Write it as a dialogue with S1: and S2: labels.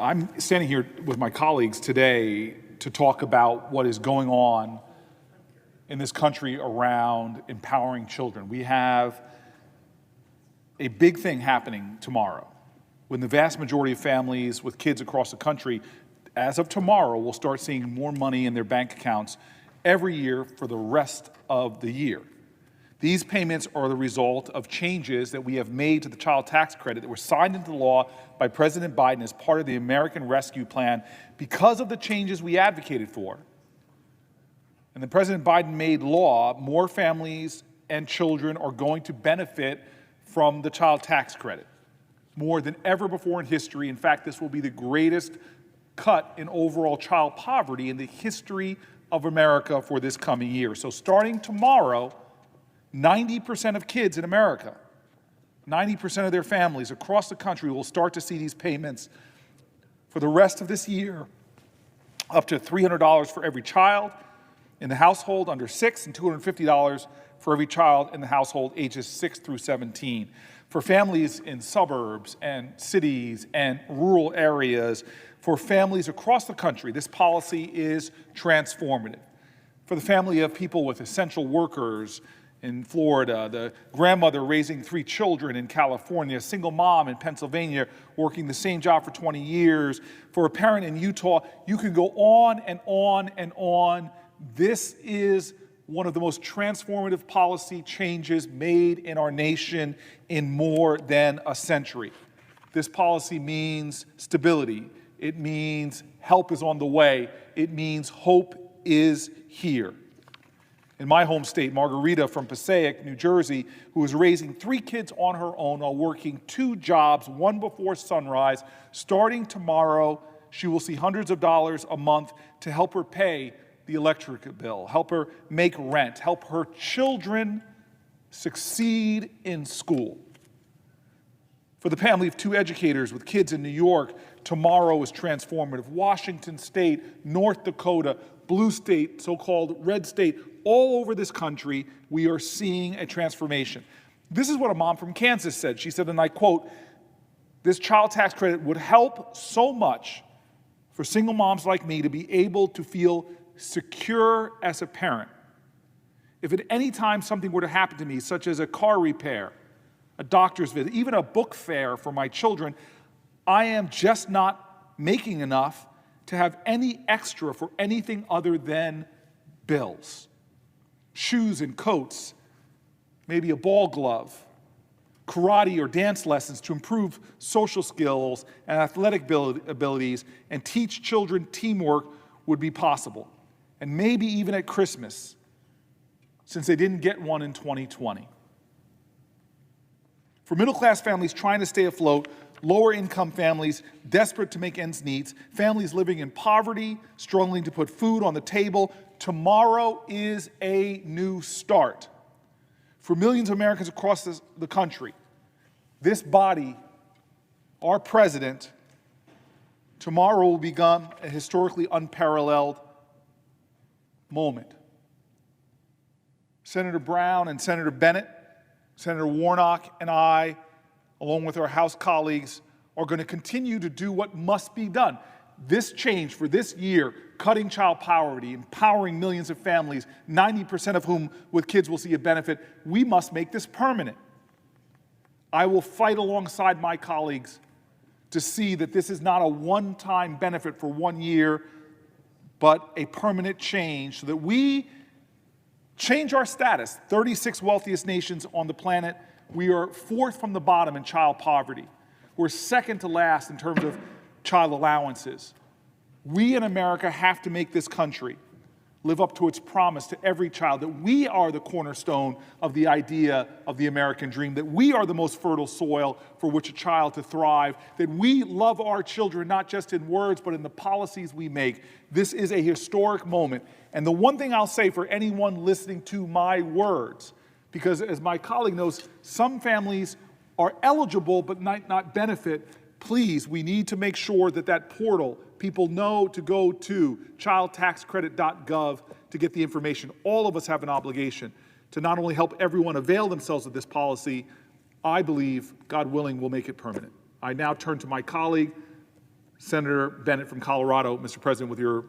S1: I'm standing here with my colleagues today to talk about what is going on in this country around empowering children. We have a big thing happening tomorrow when the vast majority of families with kids across the country, as of tomorrow, will start seeing more money in their bank accounts every year for the rest of the year. These payments are the result of changes that we have made to the child tax credit that were signed into law by President Biden as part of the American Rescue Plan because of the changes we advocated for. And then President Biden made law, more families and children are going to benefit from the child tax credit, more than ever before in history. In fact, this will be the greatest cut in overall child poverty in the history of America for this coming year. So starting tomorrow, 90% of kids in America, 90% of their families across the country will start to see these payments for the rest of this year, up to $300 for every child in the household under 6 and $250 for every child in the household ages 6 through 17. For families in suburbs and cities and rural areas, for families across the country, this policy is transformative. For the family of people with essential workers in Florida, the grandmother raising 3 children in California, a single mom in Pennsylvania working the same job for 20 years, for a parent in Utah, you can go on and on and on. This is one of the most transformative policy changes made in our nation in more than a century. This policy means stability. It means help is on the way. It means hope is here. In my home state, Margarita from Passaic, New Jersey, who is raising 3 kids on her own while working 2 jobs, one before sunrise, starting tomorrow, she will see hundreds of dollars a month to help her pay the electric bill, help her make rent, help her children succeed in school. For the family of 2 educators with kids in New York, tomorrow is transformative. Washington State, North Dakota, blue state, so-called red state, all over this country, we are seeing a transformation. This is what a mom from Kansas said. She said, and I quote, "This child tax credit would help so much for single moms like me to be able to feel secure as a parent. If at any time something were to happen to me, such as a car repair, a doctor's visit, even a book fair for my children, I am just not making enough to have any extra for anything other than bills. Shoes and coats, maybe a ball glove, karate or dance lessons to improve social skills and athletic abilities and teach children teamwork would be possible. And maybe even at Christmas, since they didn't get one in 2020. For middle-class families trying to stay afloat, lower-income families desperate to make ends meet, families living in poverty, struggling to put food on the table, tomorrow is a new start. For millions of Americans across the country, this body, our president, tomorrow will become a historically unparalleled moment. Senator Brown and Senator Bennett, Senator Warnock and I, along with our House colleagues, are going to continue to do what must be done. This change for this year, cutting child poverty, empowering millions of families, 90% of whom with kids will see a benefit, we must make this permanent. I will fight alongside my colleagues to see that this is not a one-time benefit for 1 year, but a permanent change so that we change our status. 36 wealthiest nations on the planet, we are 4th from the bottom in child poverty. We're 2nd to last in terms of child allowances. We in America have to make this country live up to its promise to every child that we are the cornerstone of the idea of the American dream, that we are the most fertile soil for which a child to thrive, that we love our children not just in words but in the policies we make. This is a historic moment. And the one thing I'll say for anyone listening to my words, because as my colleague knows, some families are eligible but might not benefit, please, we need to make sure that that portal, people know to go to childtaxcredit.gov to get the information. All of us have an obligation to not only help everyone avail themselves of this policy, I believe, God willing, will make it permanent. I now turn to my colleague, Senator Bennett from Colorado, Mr. President, with your